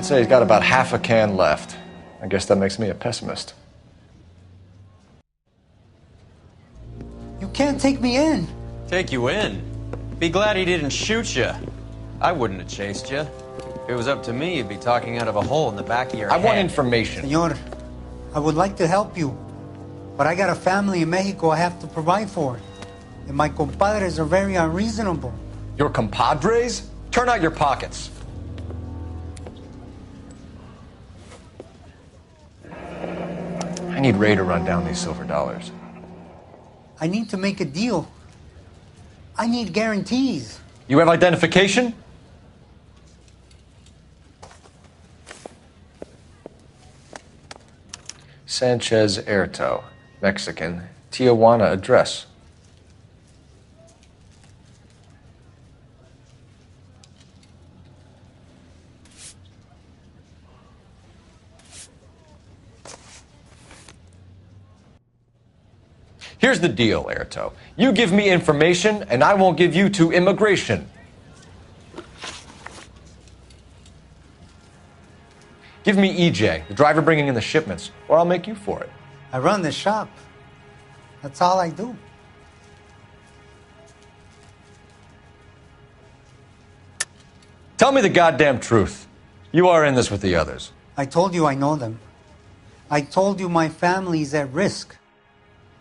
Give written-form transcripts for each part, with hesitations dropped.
I'd say he's got about half a can left. I guess that makes me a pessimist. You can't take me in. Take you in? Be glad he didn't shoot you. I wouldn't have chased you. If it was up to me, you'd be talking out of a hole in the back of your head. I want information. Senor, I would like to help you, but I got a family in Mexico I have to provide for. And my compadres are very unreasonable. Your compadres? Turn out your pockets. I need Ray to run down these silver dollars. I need to make a deal. I need guarantees. You have identification? Sanchez Erto, Mexican, Tijuana address. Here's the deal, Erto. You give me information, and I won't give you to immigration. Give me EJ, the driver bringing in the shipments, or I'll make you for it. I run the shop. That's all I do. Tell me the goddamn truth. You are in this with the others. I told you I know them. I told you my family's at risk.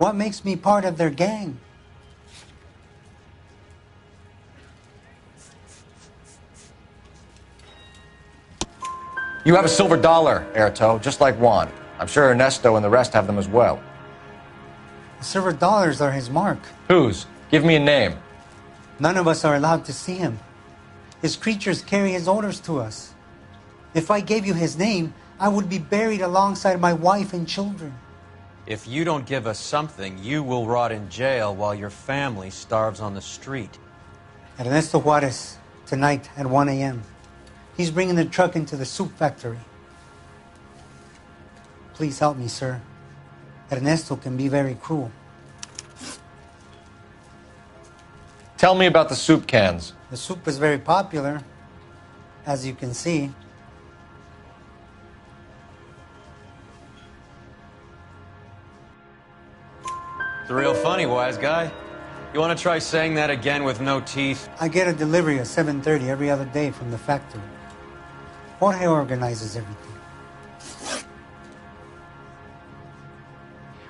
What makes me part of their gang? You have a silver dollar, Erto, just like Juan. I'm sure Ernesto and the rest have them as well. The silver dollars are his mark. Whose? Give me a name. None of us are allowed to see him. His creatures carry his orders to us. If I gave you his name, I would be buried alongside my wife and children. If you don't give us something, you will rot in jail while your family starves on the street. Ernesto Juarez, tonight at 1 a.m. He's bringing the truck into the soup factory. Please help me, sir. Ernesto can be very cruel. Tell me about the soup cans. The soup is very popular, as you can see. It's real funny, wise guy. You want to try saying that again with no teeth? I get a delivery at 7:30 every other day from the factory. Jorge organizes everything.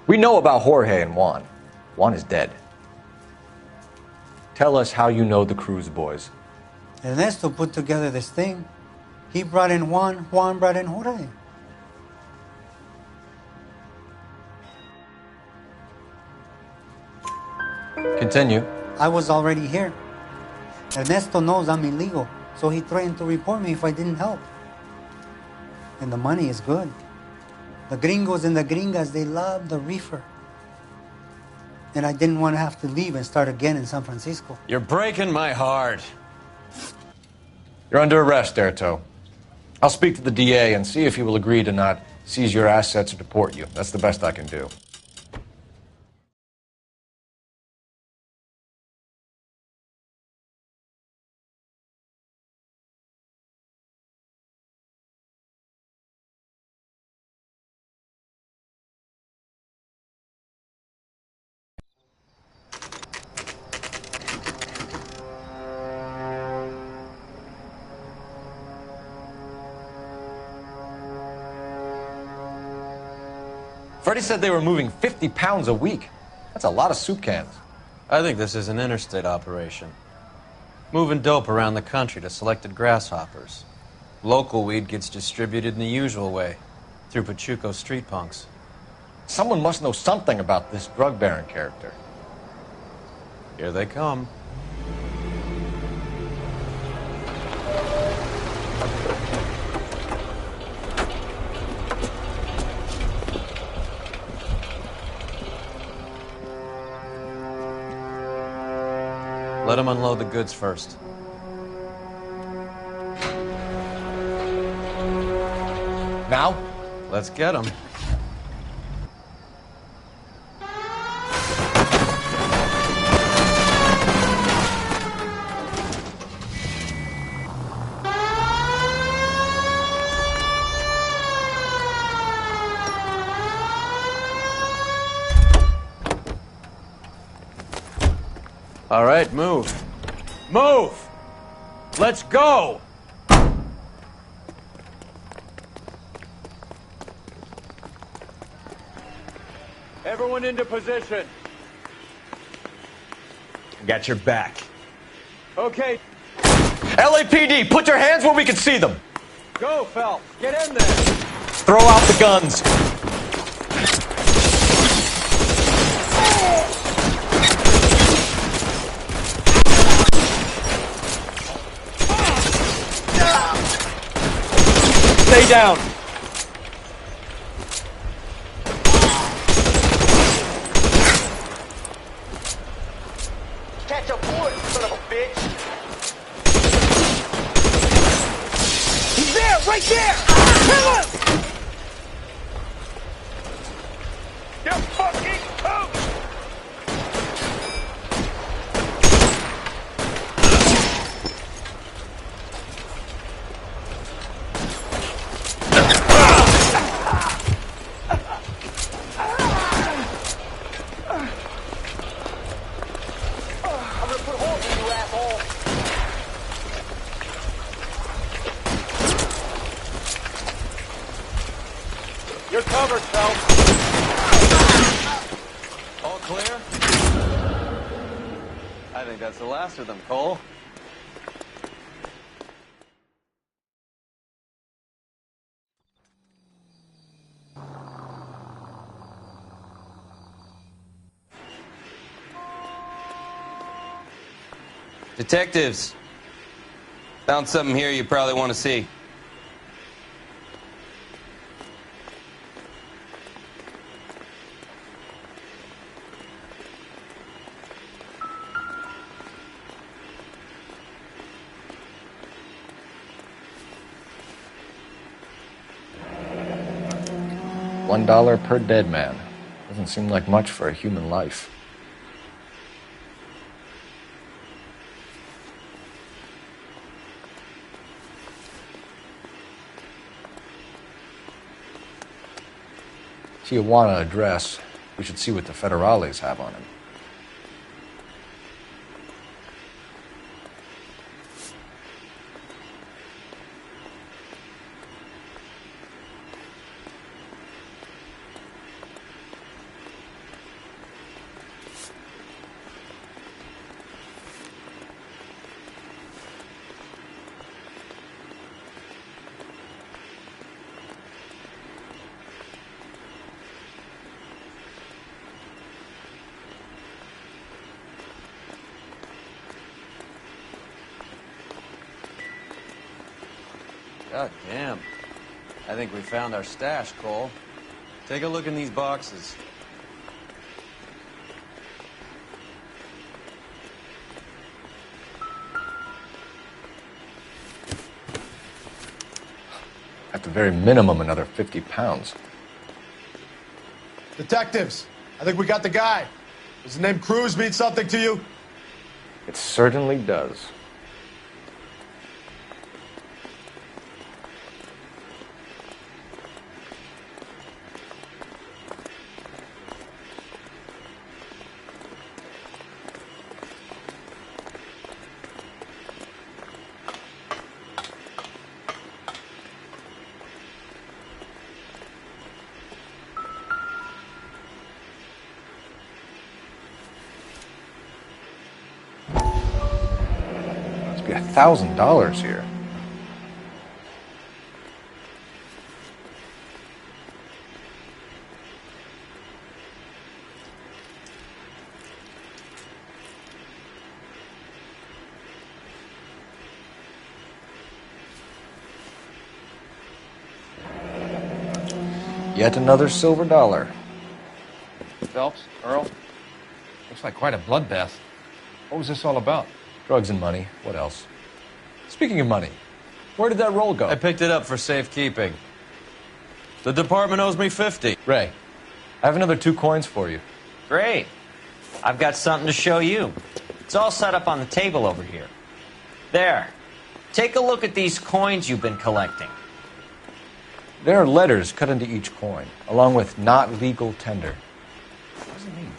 We know about Jorge and Juan. Juan is dead. Tell us how you know the Cruz boys. Ernesto put together this thing. He brought in Juan, Juan brought in Jorge. Continue. I was already here. Ernesto knows I'm illegal, so he threatened to report me if I didn't help. And the money is good. The gringos and the gringas, they love the reefer. And I didn't want to have to leave and start again in San Francisco. You're breaking my heart. You're under arrest, Erto. I'll speak to the DA and see if he will agree to not seize your assets or deport you. That's the best I can do. Freddie said they were moving 50 pounds a week. That's a lot of soup cans. I think this is an interstate operation. Moving dope around the country to selected grasshoppers. Local weed gets distributed in the usual way, through Pachuco street punks. Someone must know something about this drug baron character. Here they come. Let them unload the goods first. Now? Let's get them. All right, move. Move! Let's go! Everyone into position. Got your back. Okay, LAPD, put your hands where we can see them. go, Phelps. Get in there. Throw out the guns. Stay down. Catch a bullet, son of a bitch! He's there, right there! Kill him! You fucking coach! I'm gonna put holes in you, asshole! You're covered, Phelps. All clear? I think that's the last of them, Cole. Detectives, found something here you probably want to see. $1 per dead man. Doesn't seem like much for a human life. Tijuana address. We should see what the federales have on him. God damn. I think we found our stash, Cole. Take a look in these boxes. At the very minimum, another 50 pounds. Detectives, I think we got the guy. Does the name Cruz mean something to you? It certainly does. Must be $1,000 here. Yet another silver dollar. Phelps, Earl, looks like quite a bloodbath. What was this all about? Drugs and money. What else? Speaking of money, where did that roll go? I picked it up for safekeeping. The department owes me 50. Ray, I have another 2 coins for you. Great. I've got something to show you. It's all set up on the table over here. There. Take a look at these coins you've been collecting. There are letters cut into each coin, along with not legal tender. What does it mean?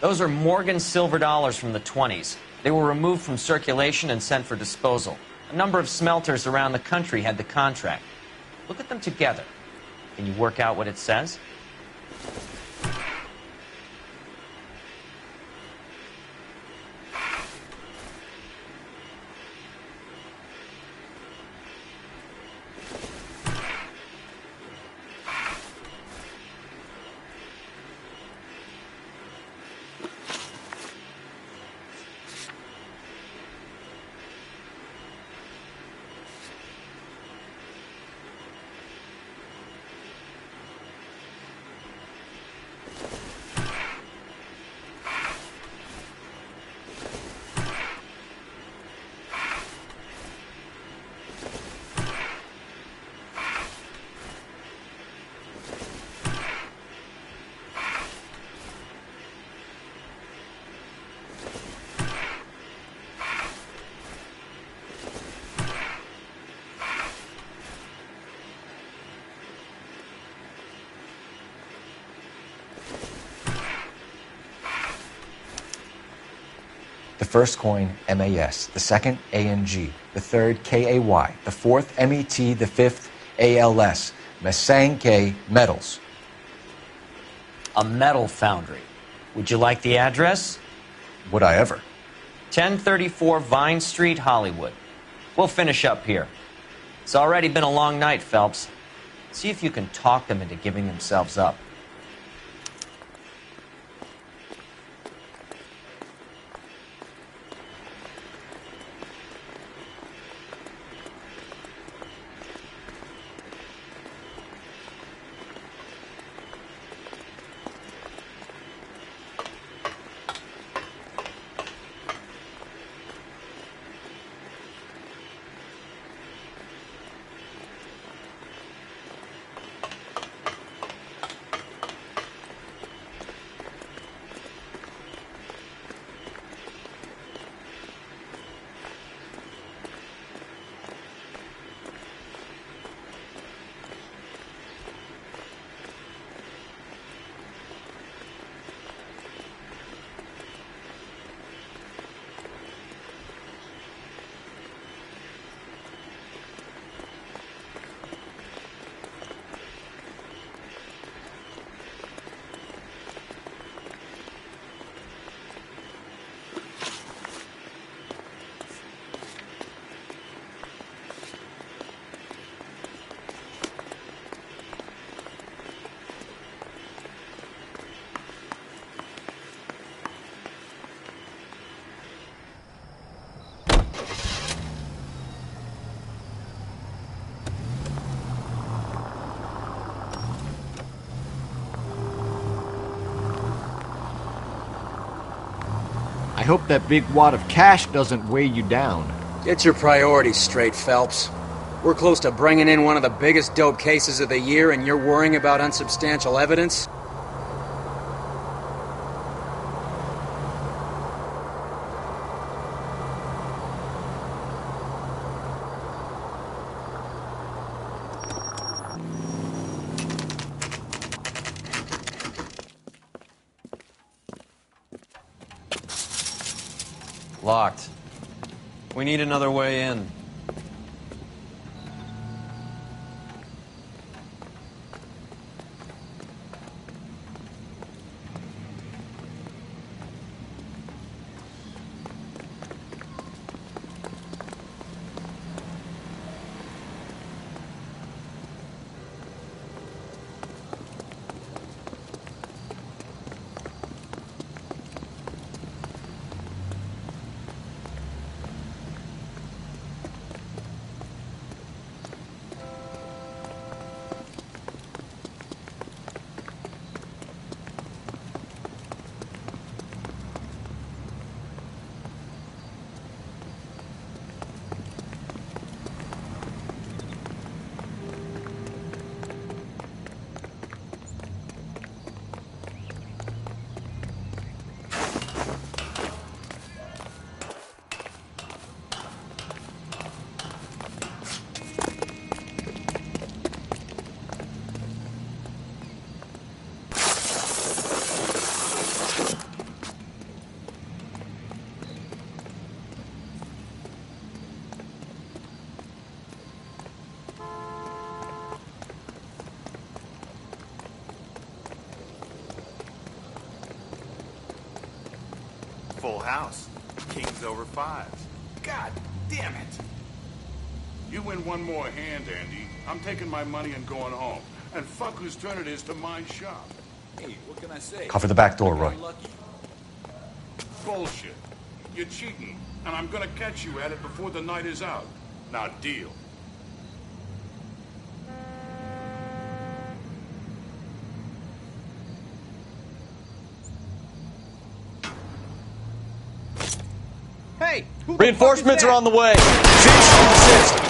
Those are Morgan silver dollars from the 20s. They were removed from circulation and sent for disposal. A number of smelters around the country had the contract. Look at them together. Can you work out what it says? The first coin, MAS. The second, ANG. The third, KAY. The fourth, MET. The fifth, ALS. Masanke Metals. A metal foundry. Would you like the address? Would I ever? 1034 Vine Street, Hollywood. We'll finish up here. It's already been a long night, Phelps. See if you can talk them into giving themselves up. I hope that big wad of cash doesn't weigh you down. Get your priorities straight, Phelps. We're close to bringing in one of the biggest dope cases of the year, and you're worrying about unsubstantial evidence? Locked. We need another way in. full house. Kings over fives. God damn it! You win one more hand, Andy. I'm taking my money and going home. And fuck whose turn it is to mind shop. Hey, what can I say? Cover the back door, Roy. Bullshit. You're cheating, and I'm gonna catch you at it before the night is out. Now, deal. Hey! Reinforcements are on the way. Cease and desist.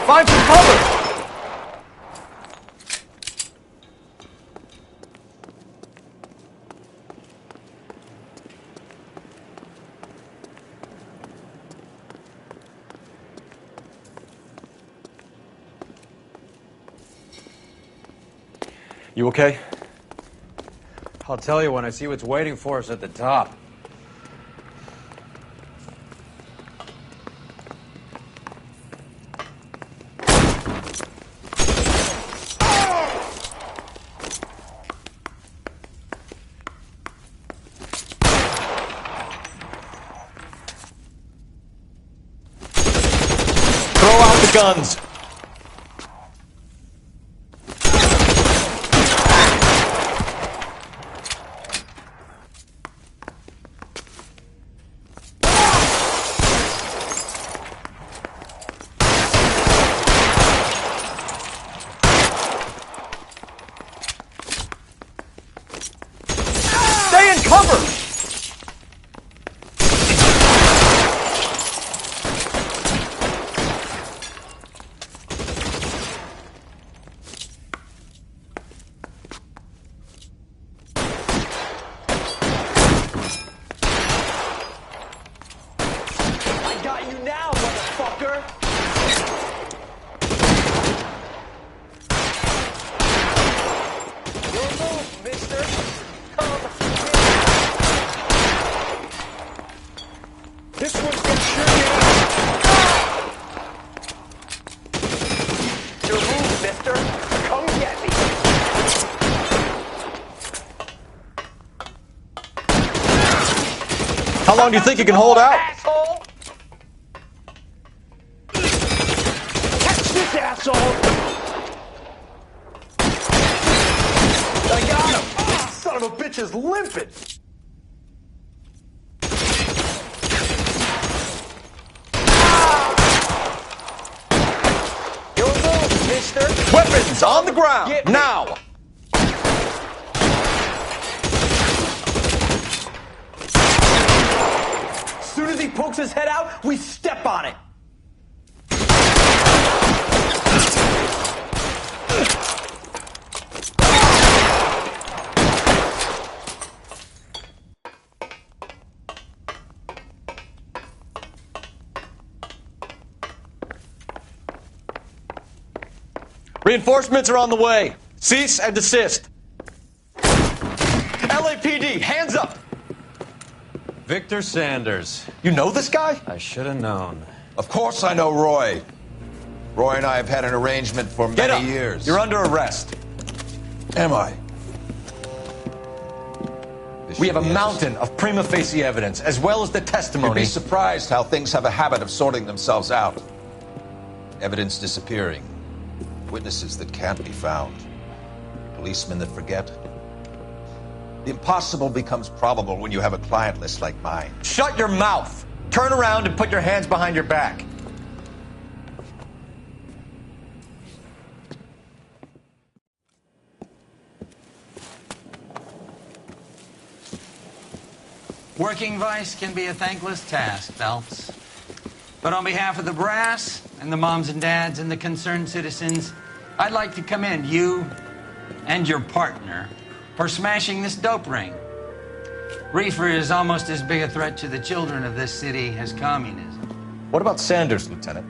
Find some cover! You okay? I'll tell you when I see what's waiting for us at the top. Throw out the guns. Stay in cover! I got you now, motherfucker! Your move, mister! Come here. This one's gonna shoot you! Your move, mister! Come get me! How long do you think you can hold out? Asshole! Catch this asshole! I got him! Ah, son of a bitch is limping! Your move, mister! Weapons on the ground, Get me. now! As soon as he pokes his head out, we step on it! Reinforcements are on the way. Cease and desist. LAPD, hands up! Victor Sanders. You know this guy? I should have known. Of course I know Roy. Roy and I have had an arrangement for Get up. many years. You're under arrest. Am I? We have a mountain of prima facie evidence, as well as the You'd testimony. be surprised how things have a habit of sorting themselves out. Evidence disappearing. Witnesses that can't be found. Policemen that forget. The impossible becomes probable when you have a client list like mine. Shut your mouth! Turn around and put your hands behind your back. Working vice can be a thankless task, Phelps. But on behalf of the brass and the moms and dads and the concerned citizens, I'd like to commend you and your partner for smashing this dope ring. Reefer is almost as big a threat to the children of this city as communism. What about Sanders, Lieutenant?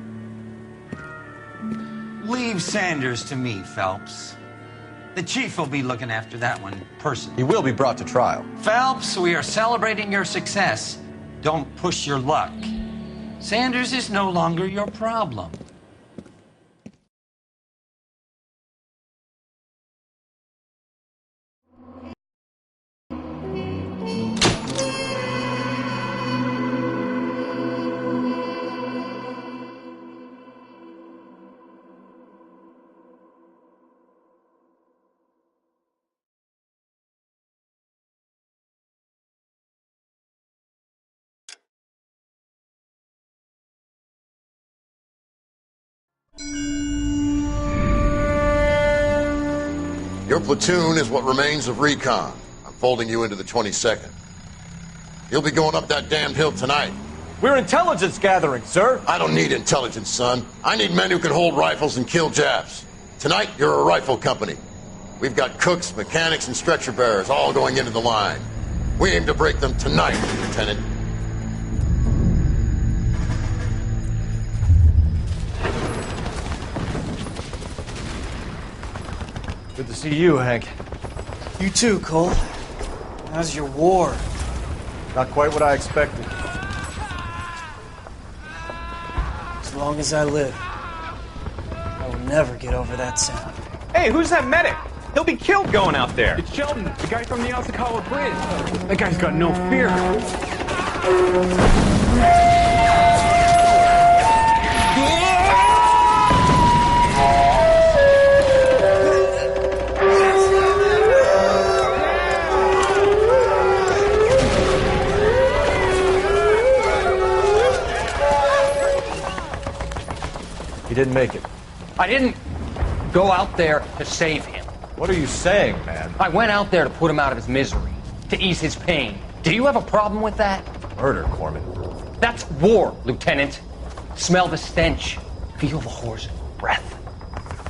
Leave Sanders to me, Phelps. The chief will be looking after that one personally. He will be brought to trial. Phelps, we are celebrating your success. Don't push your luck. Sanders is no longer your problem. Your platoon is what remains of recon. I'm folding you into the 22nd. You'll be going up that damned hill tonight. We're intelligence gathering, sir. I don't need intelligence, son. I need men who can hold rifles and kill Japs. Tonight, you're a rifle company. We've got cooks, mechanics, and stretcher bearers all going into the line. We aim to break them tonight, Lieutenant. Good to see you, Hank. You too, Cole. How's your war? Not quite what I expected. As long as I live, I will never get over that sound. Hey, who's that medic? He'll be killed going out there. It's Sheldon, the guy from the Osakawa Bridge. That guy's got no fear. He didn't make it. I didn't go out there to save him. What are you saying, man? I went out there to put him out of his misery, to ease his pain. Do you have a problem with that? Murder, Corman. That's war, Lieutenant. Smell the stench. Feel the horse's breath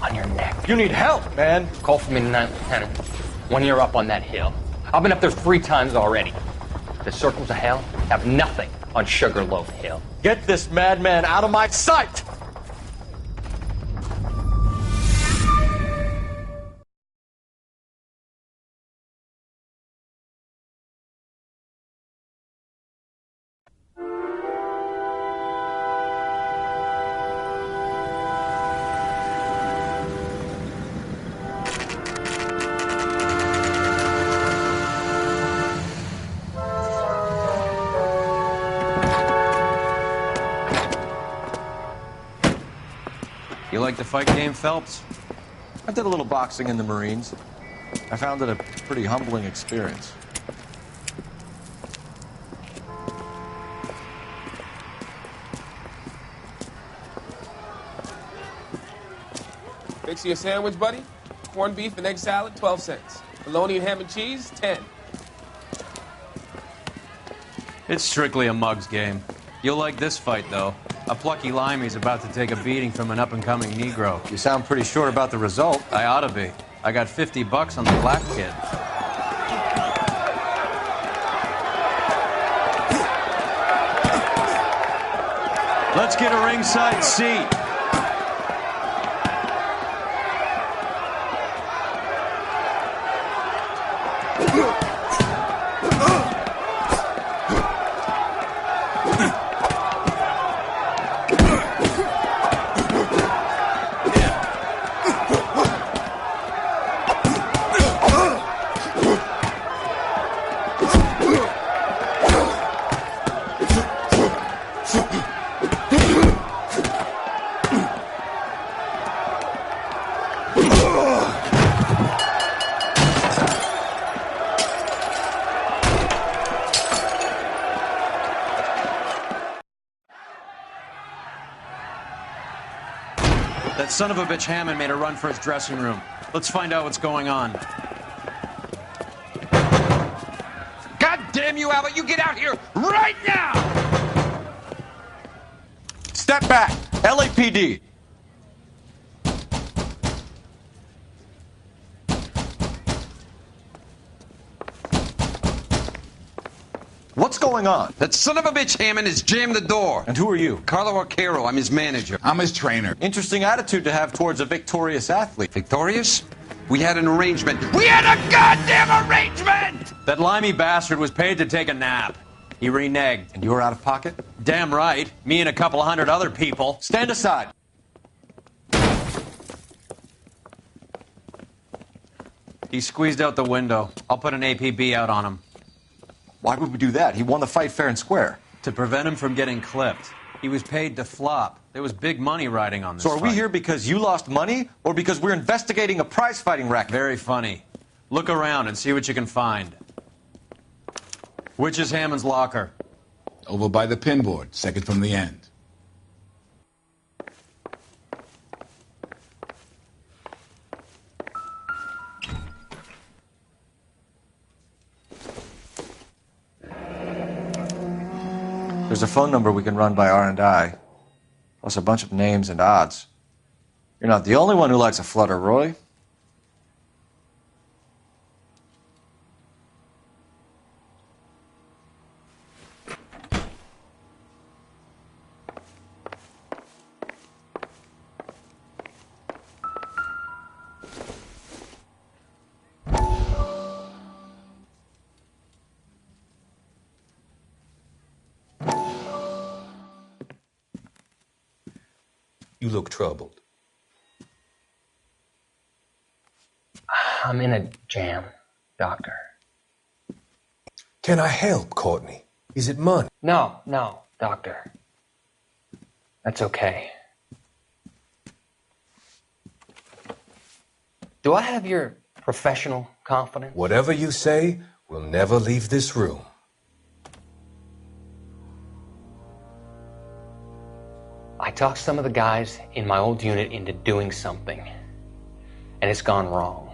on your neck. You need help, man. Call for me tonight, Lieutenant. When you're up on that hill. I've been up there 3 times already. The circles of hell have nothing on Sugarloaf Hill. Get this madman out of my sight! You like the fight game, Phelps? I did a little boxing in the Marines. I found it a pretty humbling experience. Fix you a sandwich, buddy? Corned beef and egg salad, 12 cents. Bologna and ham and cheese, 10. It's strictly a mug's game. You'll like this fight, though. A plucky limey's about to take a beating from an up-and-coming Negro. You sound pretty sure about the result. I ought to be. I got $50 on the black kid. Let's get a ringside seat. That son of a bitch Hammond made a run for his dressing room. Let's find out what's going on. God damn you, Albert! You get out here right now! Step back! LAPD! What's going on? That son of a bitch Hammond has jammed the door. And who are you? Carlo Arcaro. I'm his manager. I'm his trainer. Interesting attitude to have towards a victorious athlete. Victorious? We had an arrangement. We had a goddamn arrangement! That limey bastard was paid to take a nap. He reneged. And you were out of pocket? Damn right. Me and a couple hundred other people. Stand aside. He squeezed out the window. I'll put an APB out on him. Why would we do that? He won the fight fair and square. To prevent him from getting clipped. He was paid to flop. There was big money riding on this So are we fight. here because you lost money or because we're investigating a prize-fighting racket? Very funny. Look around and see what you can find. Which is Hammond's locker? Over by the pinboard, second from the end. There's a phone number we can run by R&I, plus a bunch of names and odds. You're not the only one who likes a flutter, Roy. You look troubled. I'm in a jam, Doctor. Can I help, Courtney? Is it money? No, Doctor. That's okay. Do I have your professional confidence? Whatever you say, we'll never leave this room. I talked some of the guys in my old unit into doing something, and it's gone wrong.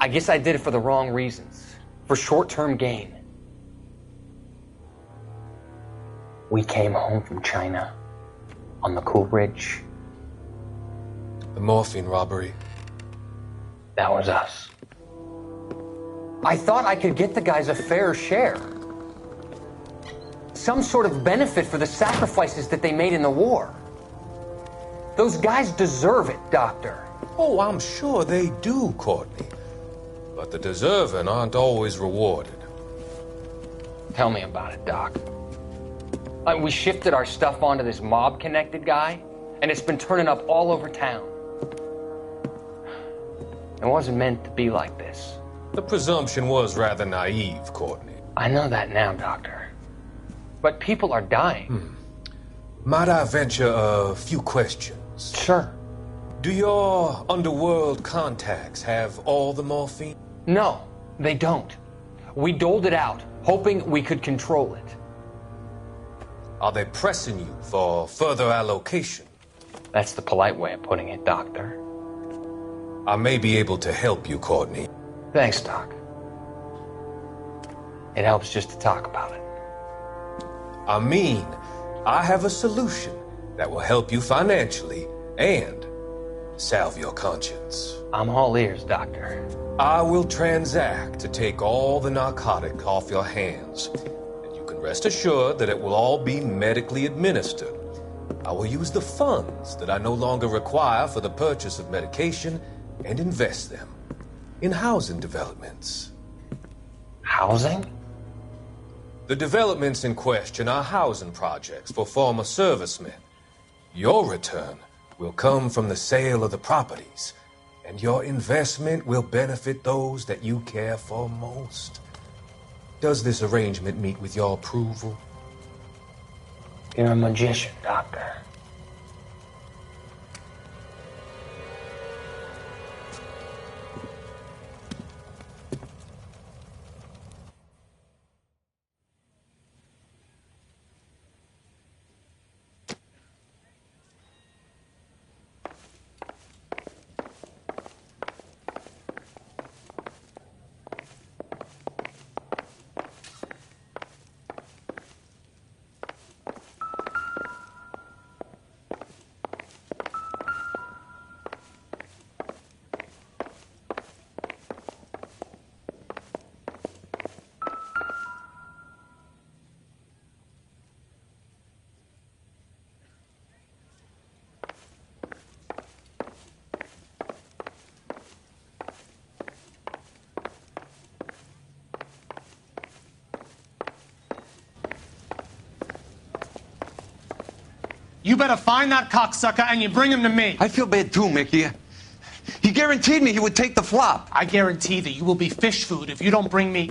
I guess I did it for the wrong reasons, for short-term gain. We came home from China on the Cool Ridge. The morphine robbery. That was us. I thought I could get the guys a fair share. Some sort of benefit for the sacrifices that they made in the war. Those guys deserve it, Doctor. Oh, I'm sure they do, Courtney. But the deserving aren't always rewarded. Tell me about it, Doc. We shifted our stuff onto this mob-connected guy, and it's been turning up all over town. It wasn't meant to be like this. The presumption was rather naive, Courtney. I know that now, Doctor. But people are dying. Might I venture a few questions? Sure. Do your underworld contacts have all the morphine? No, they don't. We doled it out, hoping we could control it. Are they pressing you for further allocation? That's the polite way of putting it, Doctor. I may be able to help you, Courtney. Thanks, Doc. It helps just to talk about it. I mean, I have a solution that will help you financially and salve your conscience. I'm all ears, Doctor. I will transact to take all the narcotic off your hands. And you can rest assured that it will all be medically administered. I will use the funds that I no longer require for the purchase of medication and invest them in housing developments. Housing? The developments in question are housing projects for former servicemen. Your return will come from the sale of the properties, and your investment will benefit those that you care for most. Does this arrangement meet with your approval? You're a magician, Doctor. You better find that cocksucker and you bring him to me. I feel bad too, Mickey. He guaranteed me he would take the flop. I guarantee that you will be fish food if you don't bring me...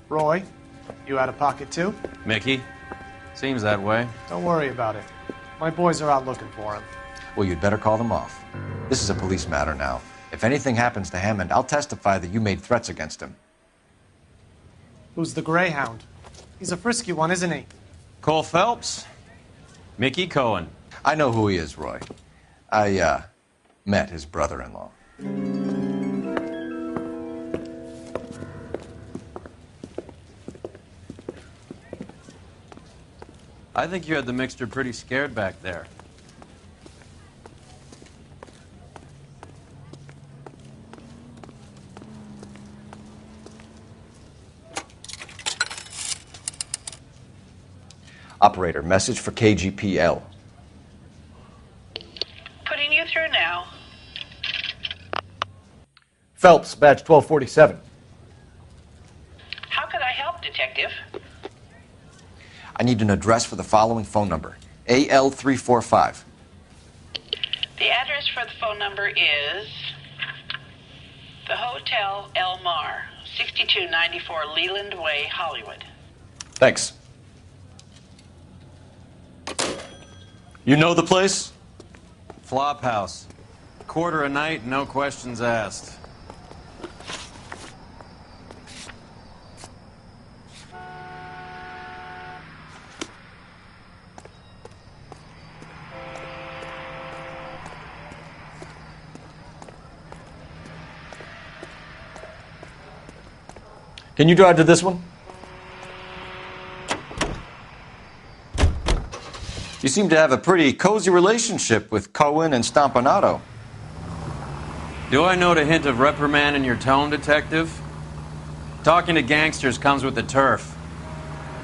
Roy, you out of pocket too? Mickey? Seems that way. Don't worry about it. My boys are out looking for him. Well, you'd better call them off. This is a police matter now. If anything happens to Hammond, I'll testify that you made threats against him. Who's the Greyhound? He's a frisky one, isn't he? Cole Phelps? Mickey Cohen. I know who he is, Roy. I, met his brother-in-law. I think you had the mixture pretty scared back there. Operator, message for KGPL. Putting you through now. Phelps, badge 1247. How could I help, Detective? I need an address for the following phone number. AL345. The address for the phone number is the Hotel El Mar, 6294 Leland Way, Hollywood. Thanks. You know the place? Flop house. Quarter a night, no questions asked. Can you drive to this one? You seem to have a pretty cozy relationship with Cohen and Stompanato. Do I note a hint of reprimand in your tone, Detective? Talking to gangsters comes with the turf.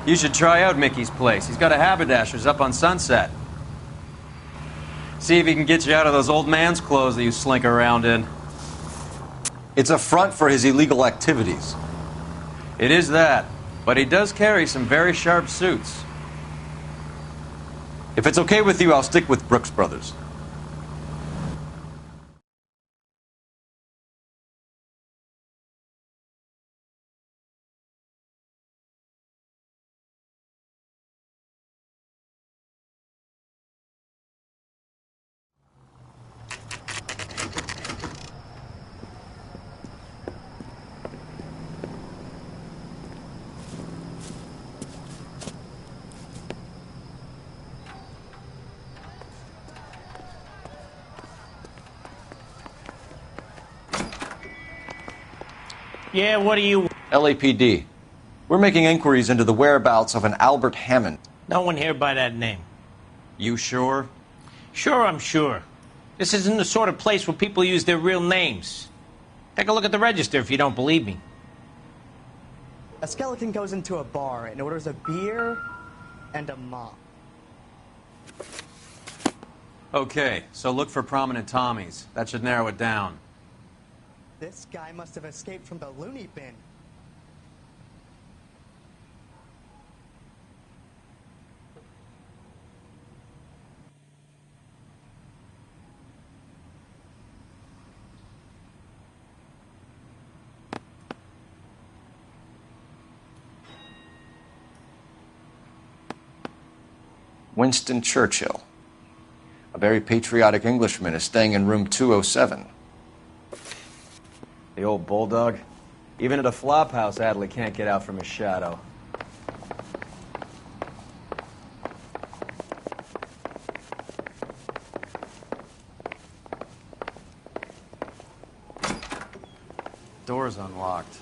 You should try out Mickey's place. He's got a haberdasher's up on Sunset. See if he can get you out of those old man's clothes that you slink around in. It's a front for his illegal activities. It is that, but he does carry some very sharp suits. If it's okay with you, I'll stick with Brooks Brothers. Yeah, what do you... LAPD. We're making inquiries into the whereabouts of an Albert Hammond. No one here by that name. You sure? Sure, I'm sure. This isn't the sort of place where people use their real names. Take a look at the register if you don't believe me. A skeleton goes into a bar and orders a beer and a mop. Okay, so look for prominent Tommies. That should narrow it down. This guy must have escaped from the loony bin. Winston Churchill. A very patriotic Englishman is staying in room 207. The old bulldog. Even at a flop house, Adley can't get out from his shadow. Door's unlocked.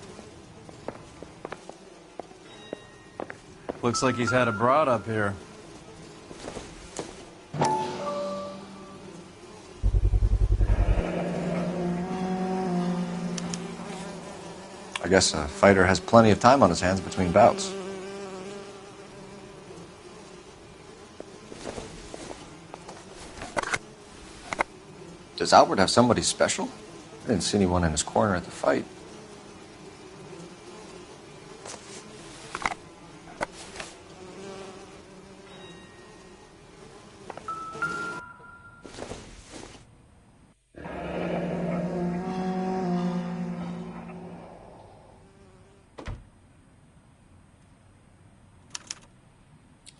Looks like he's had a broad up here. I guess a fighter has plenty of time on his hands between bouts. Does Albert have somebody special? I didn't see anyone in his corner at the fight.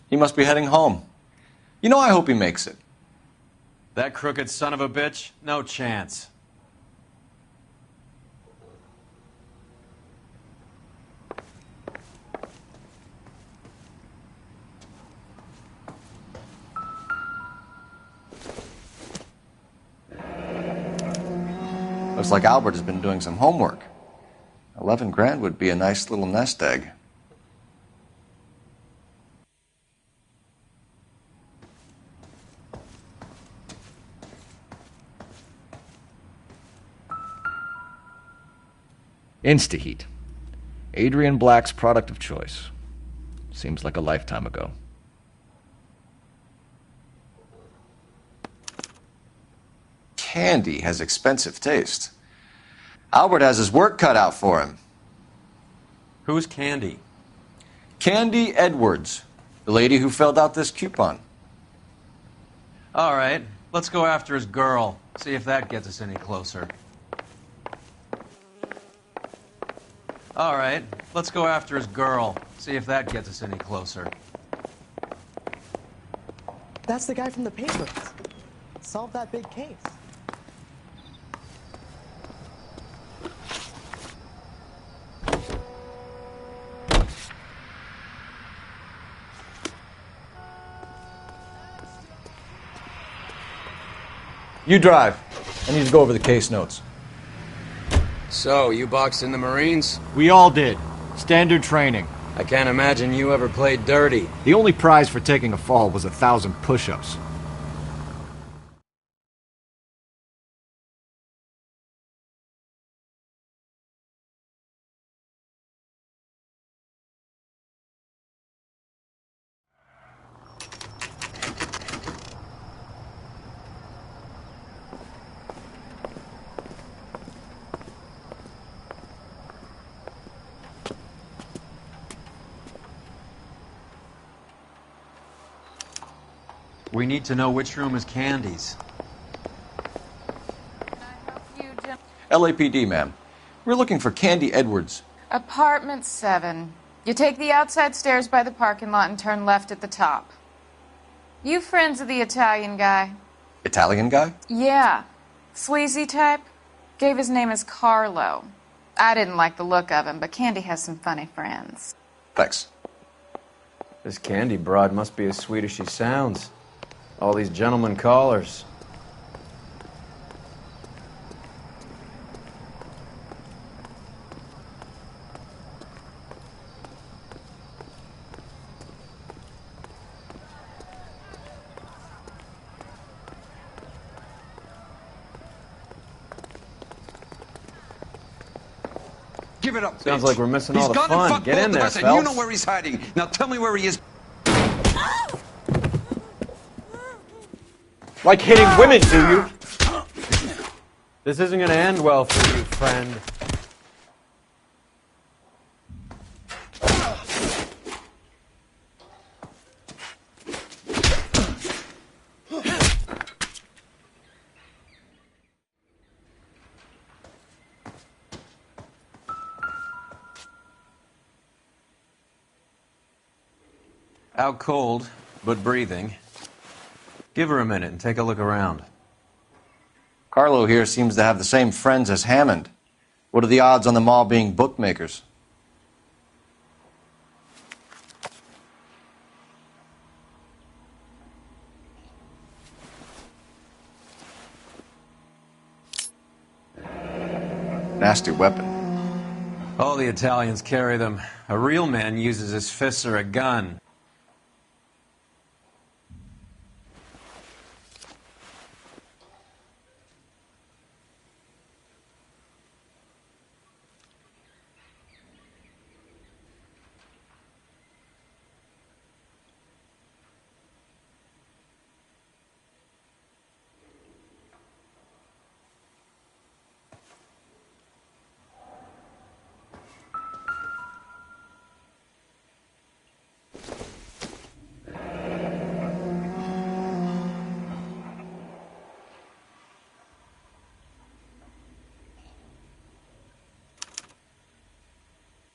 He must be heading home. You know, I hope he makes it. That crooked son of a bitch? No chance. Looks like Albert has been doing some homework. 11 grand would be a nice little nest egg. Instaheat. Adrian Black's product of choice. Seems like a lifetime ago. Candy has expensive taste. Albert has his work cut out for him. Who's Candy? Candy Edwards, the lady who filled out this coupon. All right, let's go after his girl. See if that gets us any closer. All right, let's go after his girl. See if that gets us any closer. That's the guy from the papers. Solve that big case. You drive. I need to go over the case notes. So, you boxed in the Marines? We all did. Standard training. I can't imagine you ever played dirty. The only prize for taking a fall was 1,000 push-ups. We need to know which room is Candy's. LAPD, ma'am. We're looking for Candy Edwards. Apartment 7. You take the outside stairs by the parking lot and turn left at the top. You friends of the Italian guy? Italian guy? Yeah. Sleazy type. Gave his name as Carlo. I didn't like the look of him, but Candy has some funny friends. Thanks. This Candy broad must be as sweet as she sounds. All these gentlemen callers. Give it up. Sounds bitch. like we're missing all the He's gone and fun. fucked Get both in of there, us, and you know Phelps. where he's hiding. Now tell me where he is. Like hitting women, do you? This isn't going to end well for you, friend. Out cold, but breathing. Give her a minute and take a look around. Carlo here seems to have the same friends as Hammond. What are the odds on them all being bookmakers? Nasty weapon. All the Italians carry them. A real man uses his fists or a gun.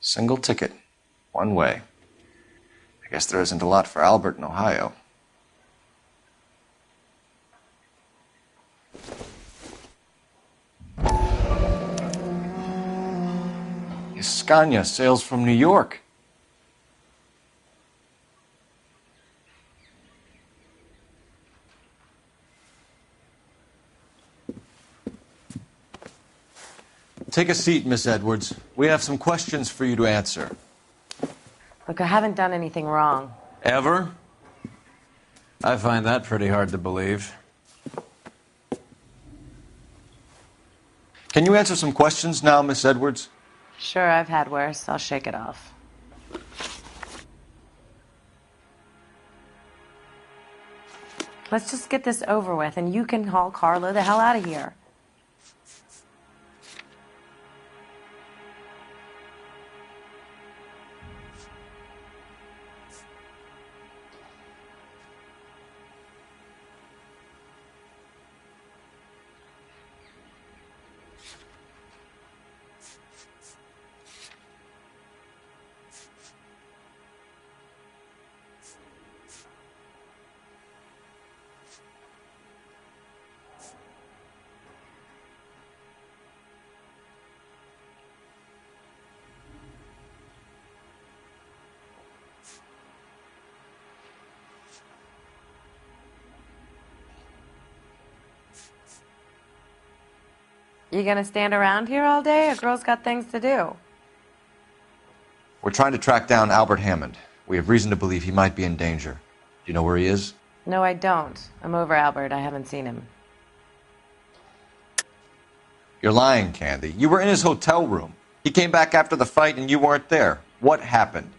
Single ticket. One way. I I guess there isn't a lot for Albert in Ohio. Scania sails from New York. Take a seat, Miss Edwards. We have some questions for you to answer. Look, I haven't done anything wrong. Ever? I find that pretty hard to believe. Can you answer some questions now, Miss Edwards? Sure, I've had worse. I'll shake it off. Let's just get this over with, and you can haul Carlo the hell out of here. You gonna stand around here all day? A girl's got things to do. We're trying to track down Albert Hammond. We have reason to believe he might be in danger. Do you know where he is? No, I don't. I'm over Albert. I haven't seen him. You're lying, Candy. You were in his hotel room. He came back after the fight and you weren't there. What happened?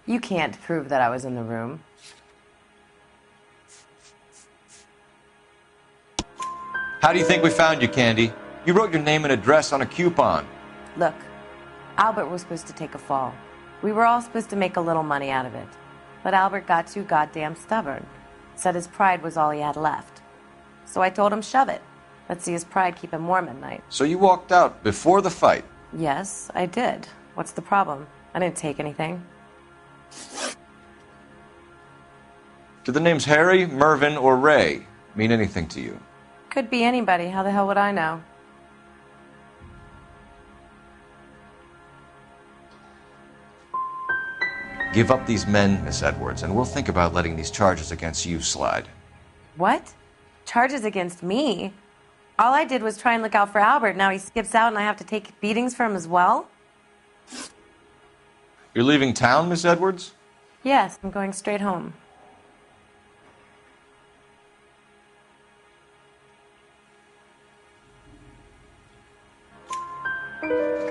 You can't prove that I was in the room. How do you think we found you, Candy? You wrote your name and address on a coupon. Look, Albert was supposed to take a fall. We were all supposed to make a little money out of it. But Albert got too goddamn stubborn. Said his pride was all he had left. So I told him, shove it. Let's see his pride keep him warm at night. So you walked out before the fight? Yes, I did. What's the problem? I didn't take anything. Do the names Harry, Mervyn, or Ray mean anything to you? Could be anybody. How the hell would I know? Give up these men, Miss Edwards, and we'll think about letting these charges against you slide. What? Charges against me? All I did was try and look out for Albert. Now he skips out and I have to take beatings for him as well? You're leaving town, Miss Edwards? Yes, I'm going straight home.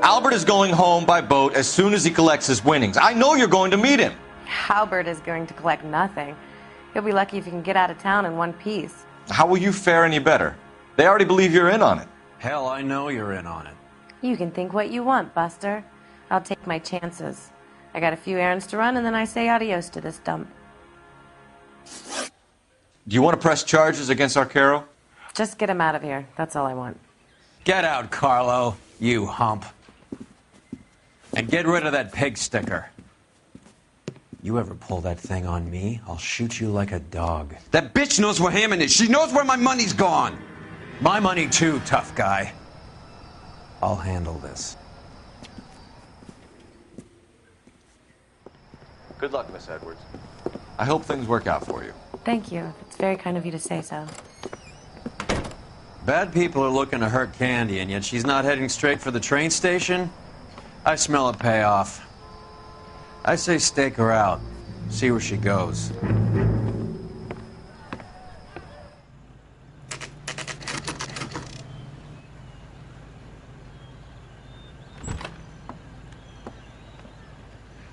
Albert is going home by boat as soon as he collects his winnings. I know you're going to meet him. Albert is going to collect nothing. He'll be lucky if he can get out of town in one piece. How will you fare any better? They already believe you're in on it. Hell, I know you're in on it. You can think what you want, Buster. I'll take my chances. I got a few errands to run, and then I say adios to this dump. Do you want to press charges against Arcaro? Just get him out of here. That's all I want. Get out, Carlo, you hump. And get rid of that pig sticker. You ever pull that thing on me, I'll shoot you like a dog. That bitch knows where Hammond is. She knows where my money's gone. My money too, tough guy. I'll handle this. Good luck, Miss Edwards. I hope things work out for you. Thank you. It's very kind of you to say so. Bad people are looking to hurt Candy, and yet she's not heading straight for the train station? I smell a payoff. I say stake her out. See where she goes.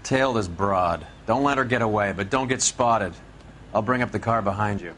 Tail this broad. Don't let her get away, but don't get spotted. I'll bring up the car behind you.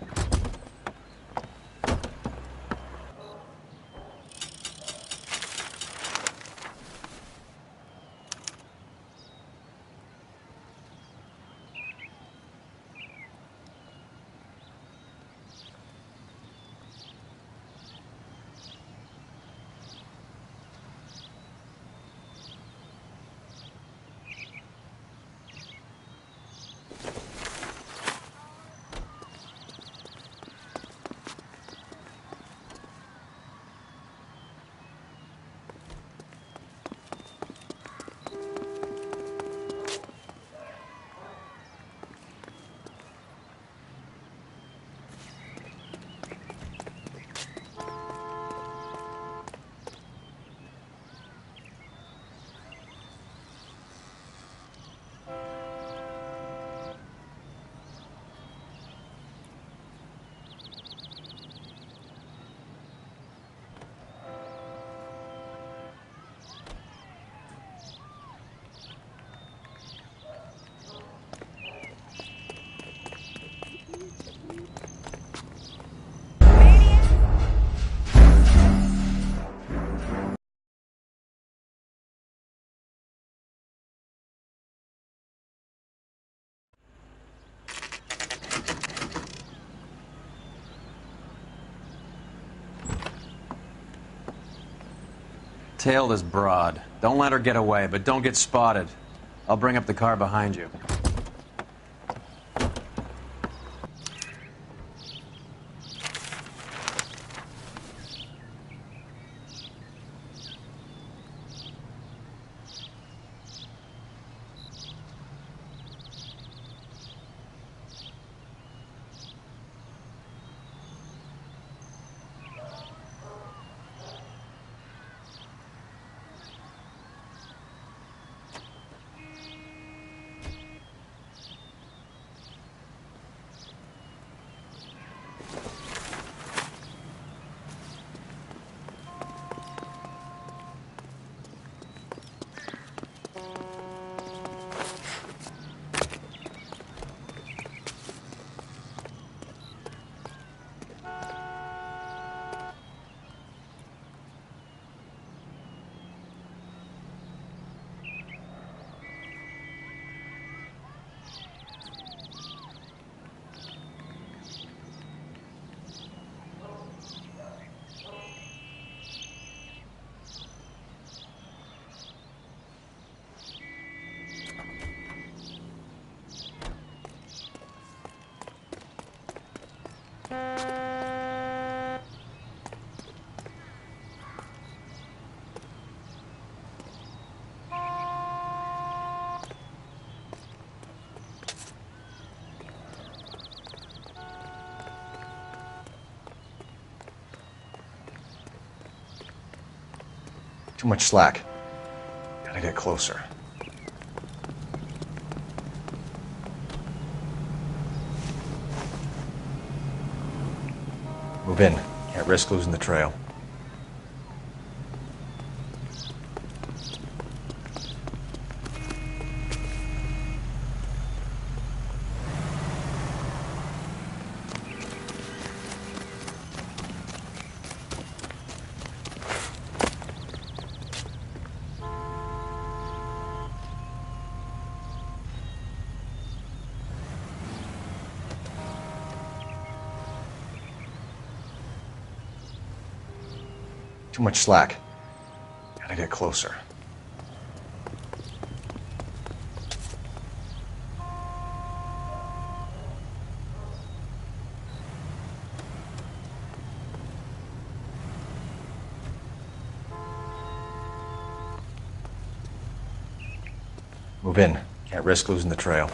Tail this broad. Don't let her get away, but don't get spotted. I'll bring up the car behind you. Too much slack. Gotta get closer. Move in. Can't risk losing the trail. Too much slack. Gotta get closer. Move in. Can't risk losing the trail.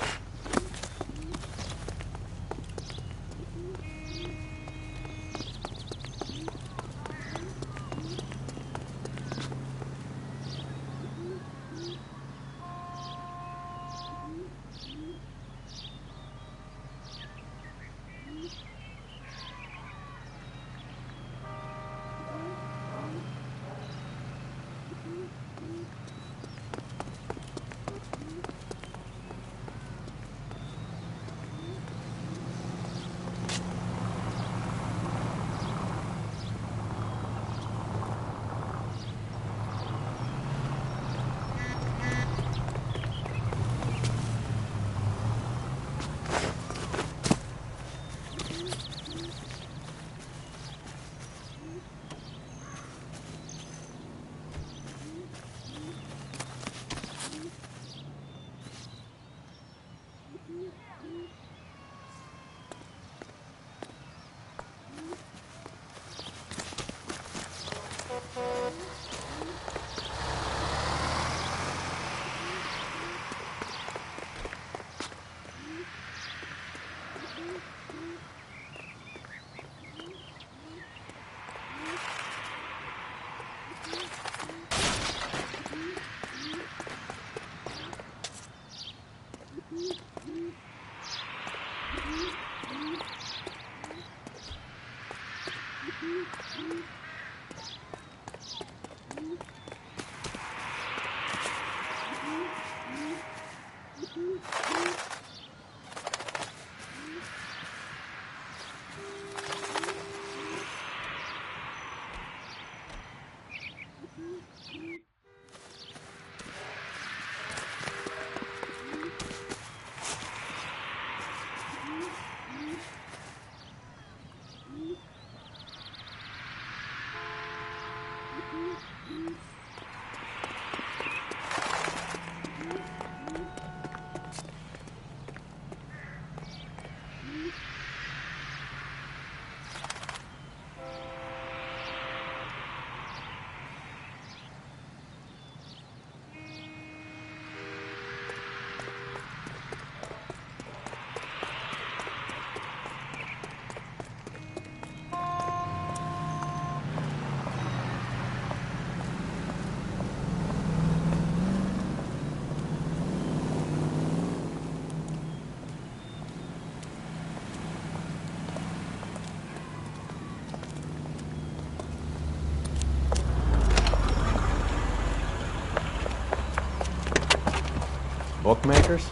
Bookmakers?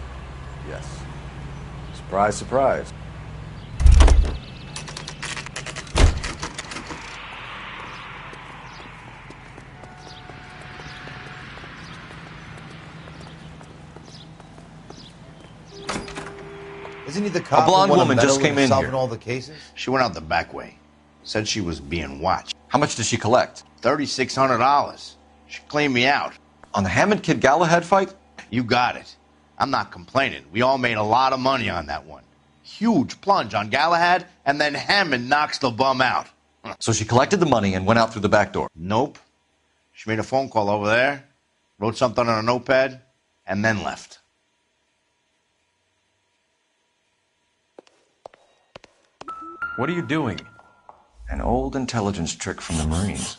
Yes. Surprise, surprise. Isn't he the cop? A blonde who won woman medal just came in solving here. all the cases? She went out the back way. Said she was being watched. How much did she collect? $3,600. She cleaned me out. On the Hammond Kid Galahad fight? You got it. I'm not complaining. We all made a lot of money on that one. Huge plunge on Galahad, and then Hammond knocks the bum out. So she collected the money and went out through the back door? Nope. She made a phone call over there, wrote something on a notepad, and then left. What are you doing? An old intelligence trick from the Marines.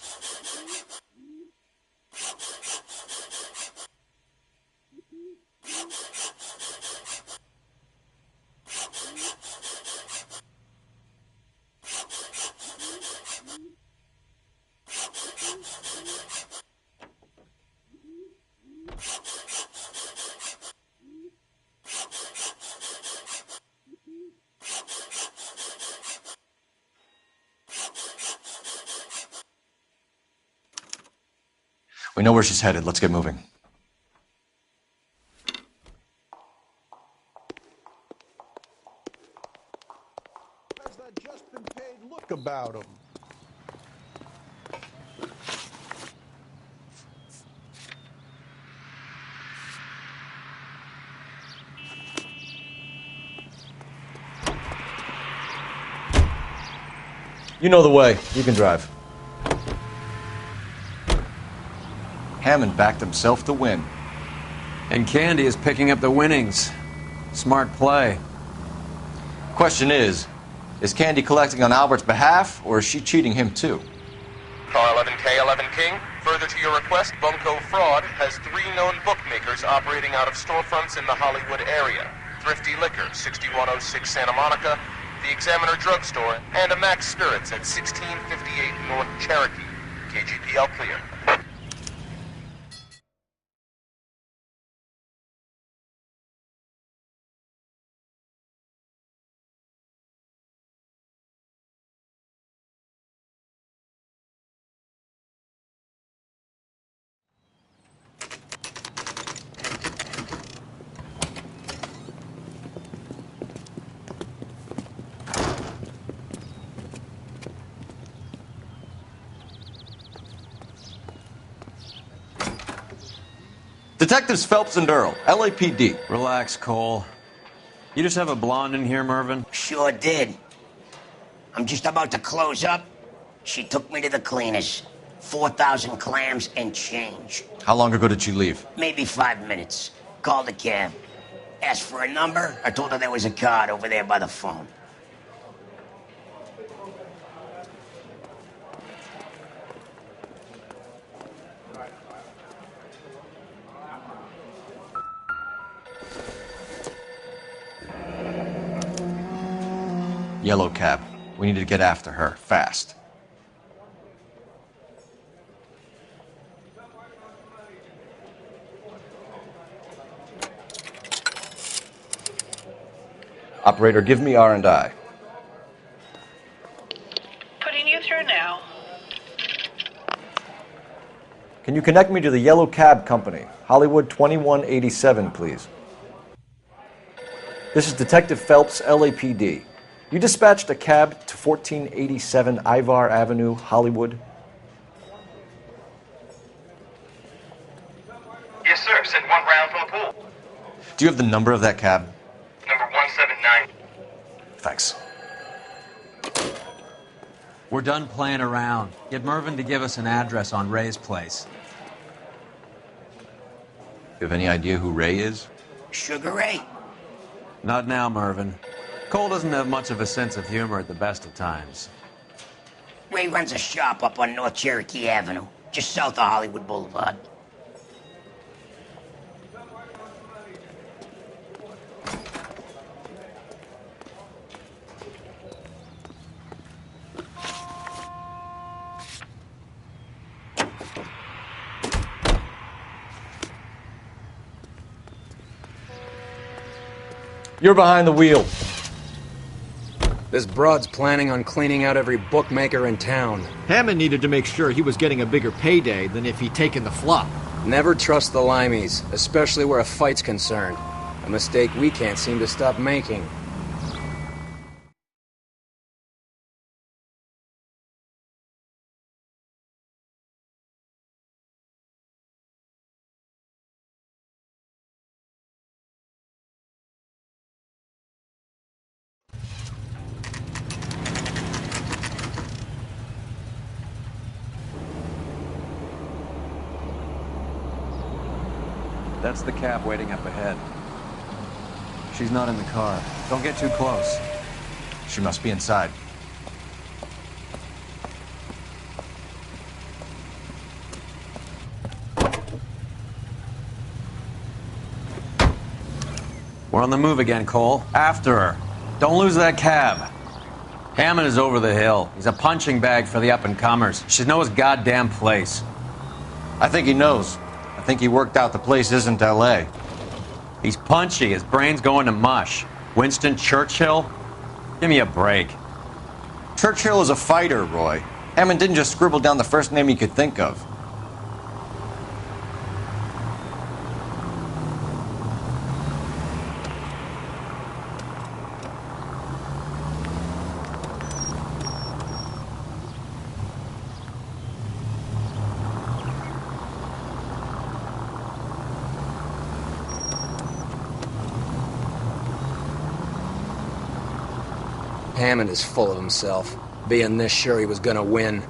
We know where she's headed. Let's get moving. Has that just been paid look about him? You know the way. You can drive. Hammond backed himself to win. And Candy is picking up the winnings. Smart play. Question is Candy collecting on Albert's behalf, or is she cheating him too? Car 11K, 11 King. Further to your request, Bunko Fraud has 3 known bookmakers operating out of storefronts in the Hollywood area. Thrifty Liquor, 6106 Santa Monica, the Examiner Drugstore, and a Max Spirits at 1658 North Cherokee. KGPL clear. Detectives Phelps and Earl, LAPD. Relax, Cole. You just have a blonde in here, Mervyn? Sure did. I'm just about to close up. She took me to the cleaners. 4,000 clams and change. How long ago did she leave? Maybe 5 minutes. Called a cab. Asked for a number. I told her there was a card over there by the phone. Yellow cab. We need to get after her, fast. Operator, give me R&I. Putting you through now. Can you connect me to the Yellow Cab Company, Hollywood 2187, please? This is Detective Phelps, LAPD. You dispatched a cab to 1487 Ivar Avenue, Hollywood? Yes, sir. Sent 1 round from the pool. Do you have the number of that cab? Number 179. Thanks. We're done playing around. Get Mervyn to give us an address on Ray's place. You have any idea who Ray is? Sugar Ray? Not now, Mervyn. Cole doesn't have much of a sense of humor at the best of times. Ray runs a shop up on North Cherokee Avenue, just south of Hollywood Boulevard. You're behind the wheel. This broad's planning on cleaning out every bookmaker in town. Hammond needed to make sure he was getting a bigger payday than if he'd taken the flop. Never trust the limeys, especially where a fight's concerned. A mistake we can't seem to stop making. That's the cab waiting up ahead. She's not in the car. Don't get too close. She must be inside. We're on the move again, Cole. After her. Don't lose that cab. Hammond is over the hill. He's a punching bag for the up-and-comers. She knows his goddamn place. I think he knows. I think he worked out the place isn't L.A. He's punchy. His brain's going to mush. Winston Churchill? Give me a break. Churchill is a fighter, Roy. Hammond didn't just scribble down the first name he could think of. Hammond is full of himself, being this sure he was gonna win.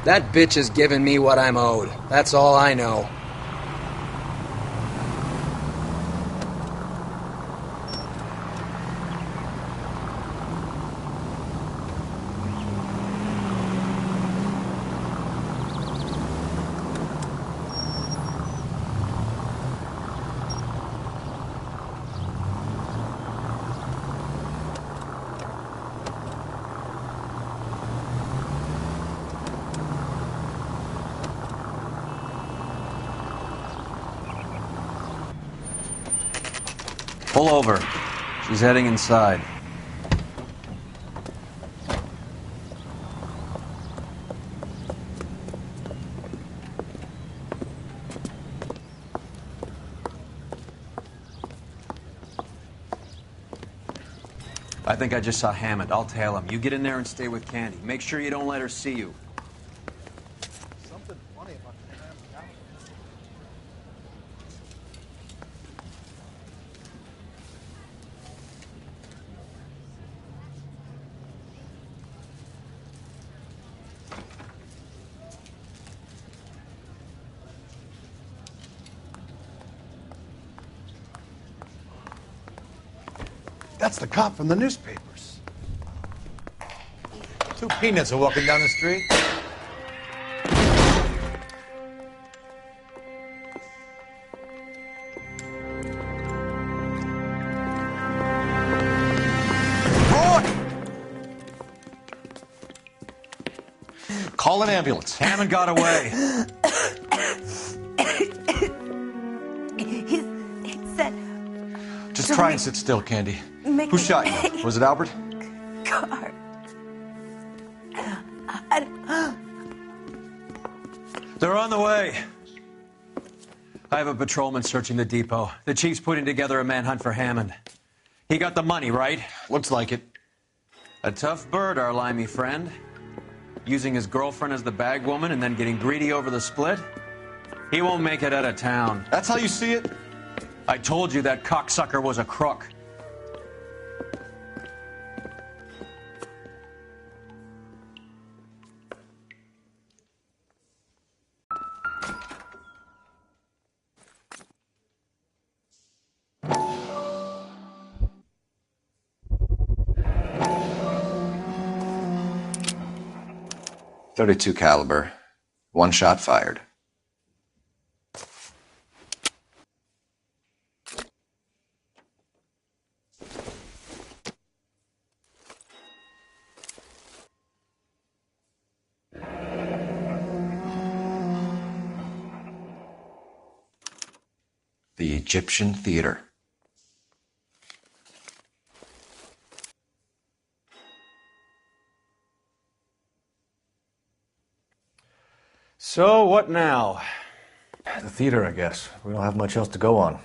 That bitch is giving me what I'm owed. That's all I know. Pull over. She's heading inside. I think I just saw Hammond. I'll tail him. You get in there and stay with Candy. Make sure you don't let her see you. Something funny about the That's the cop from the newspapers. Two peanuts are walking down the street. Call an ambulance. Hammond got away. He said... Just try and sit still, Candy. Who shot you? Was it Albert? Car. They're on the way. I have a patrolman searching the depot. The chief's putting together a manhunt for Hammond. He got the money, right? Looks like it. A tough bird, our limey friend. using his girlfriend as the bag woman and then getting greedy over the split? He won't make it out of town. That's how you see it? I told you that cocksucker was a crook. .32 caliber. One shot fired. The Egyptian Theater. So, what now? The theater, I guess. We don't have much else to go on.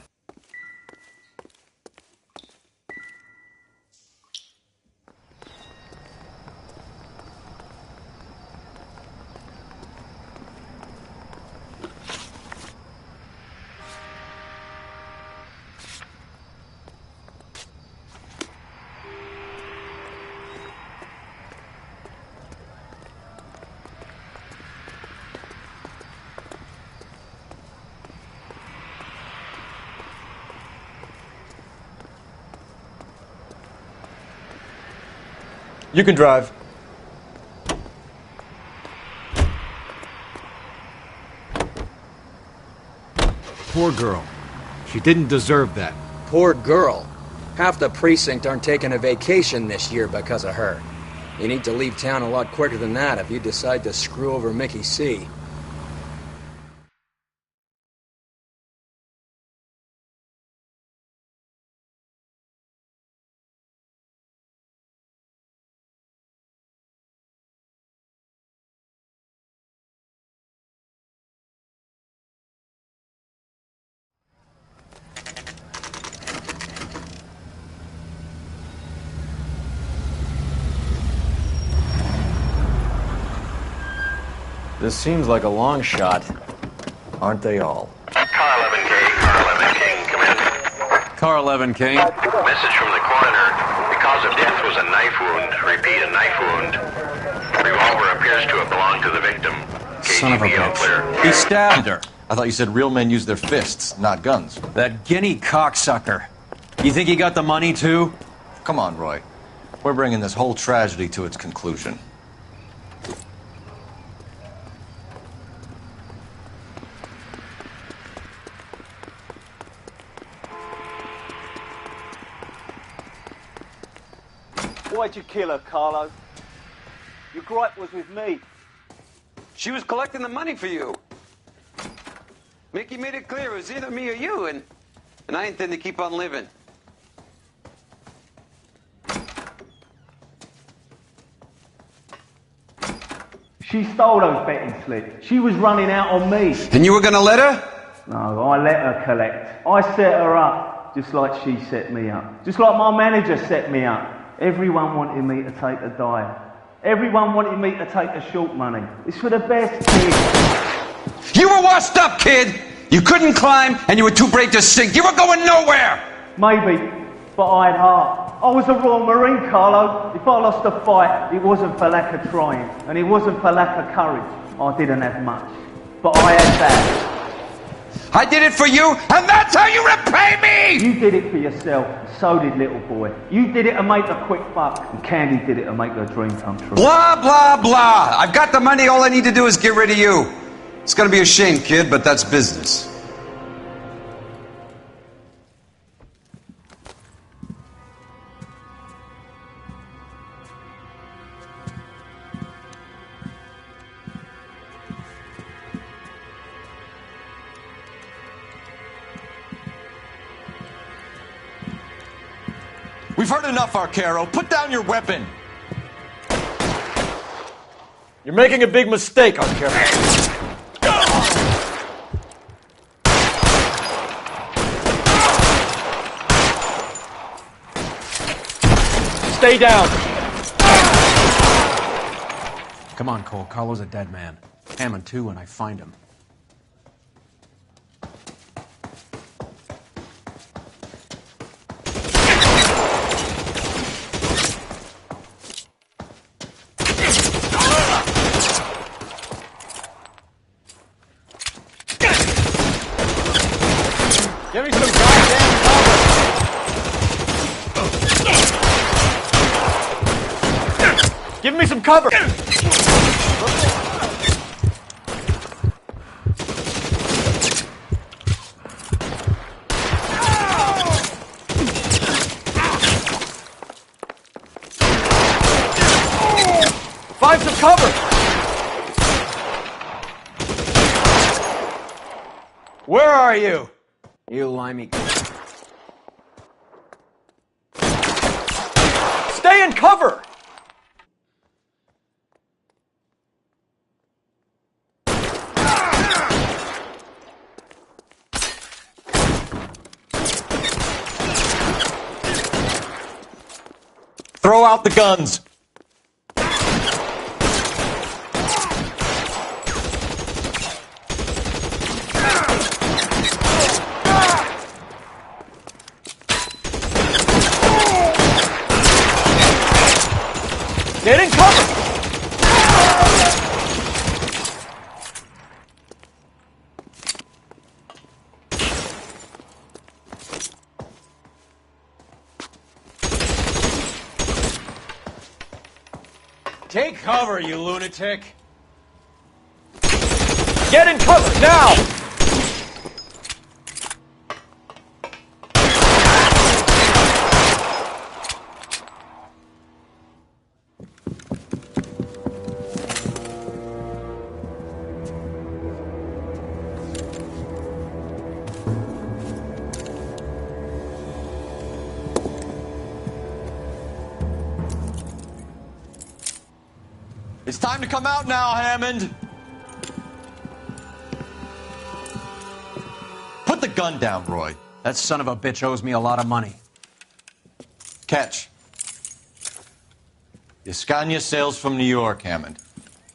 You can drive. Poor girl. She didn't deserve that. Poor girl. Half the precinct aren't taking a vacation this year because of her. You need to leave town a lot quicker than that if you decide to screw over Mickey C. This seems like a long shot. Aren't they all? Car 11K, Car 11 King, come in. Car 11 King. Message from the coroner. The cause of death was a knife wound. Repeat, a knife wound. Revolver appears to have belonged to the victim. Son of a KGB all clear. bitch. He stabbed her. I thought you said real men use their fists, not guns. That guinea cocksucker. You think he got the money too? Come on, Roy. We're bringing this whole tragedy to its conclusion. Why'd you kill her, Carlo? Your gripe was with me. She was collecting the money for you. Mickey made it clear it was either me or you, and I intend to keep on living. She stole those betting slips. She was running out on me. And you were gonna let her? No, I let her collect. I set her up, just like she set me up. Just like my manager set me up. Everyone wanted me to take a dive. Everyone wanted me to take the short money. It's for the best, kid. You were washed up, kid! You couldn't climb, and you were too brave to sink. You were going nowhere! Maybe, but I had heart. I was a Royal Marine, Carlo. If I lost a fight, it wasn't for lack of trying, and it wasn't for lack of courage. I didn't have much, but I had that. I did it for you, and that's how you repay me! You did it for yourself, so did little boy. You did it to make a quick buck, and Candy did it to make her dream come true. Blah, blah, blah. I've got the money, all I need to do is get rid of you. It's gonna be a shame, kid, but that's business. We've heard enough, Arcaro. Put down your weapon. You're making a big mistake, Arcaro. Stay down. Come on, Cole. Carlo's a dead man. Hammond, too, when I find him. Give me some goddamn cover! Give me some cover! 'Find some cover! Where are you? You limey. Stay in cover! Throw out the guns! Get in cover! Take cover, you lunatic! Get in cover, now! It's time to come out now, Hammond! Put the gun down, Roy. That son of a bitch owes me a lot of money. Catch. Yascania sails from New York, Hammond.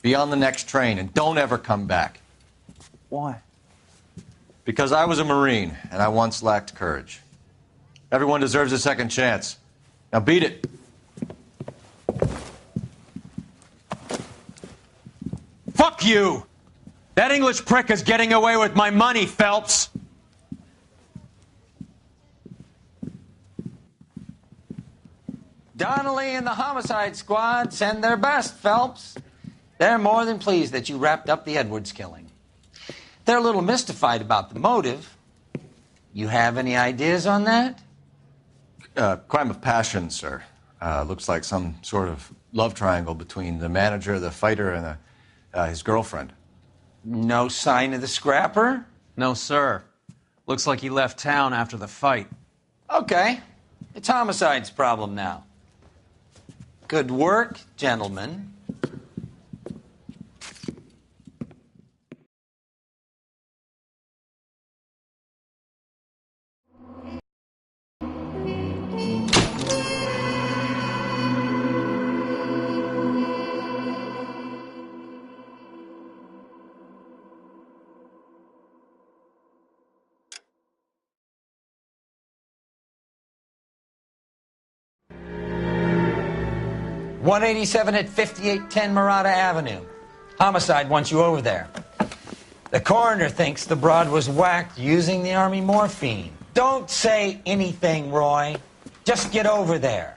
Be on the next train and don't ever come back. Why? Because I was a Marine and I once lacked courage. Everyone deserves a second chance. Now beat it. Fuck you! That English prick is getting away with my money, Phelps! Donnelly and the homicide squad send their best, Phelps. They're more than pleased that you wrapped up the Edwards killing. They're a little mystified about the motive. You have any ideas on that? Crime of passion, sir. Looks like some sort of love triangle between the manager, the fighter, and his girlfriend. No sign of the scrapper? No, sir. Looks like he left town after the fight. Okay. It's homicide's problem now. Good work, gentlemen. .187 at 5810 Murata Avenue. Homicide wants you over there. The coroner thinks the broad was whacked using the Army morphine. Don't say anything, Roy. Just get over there.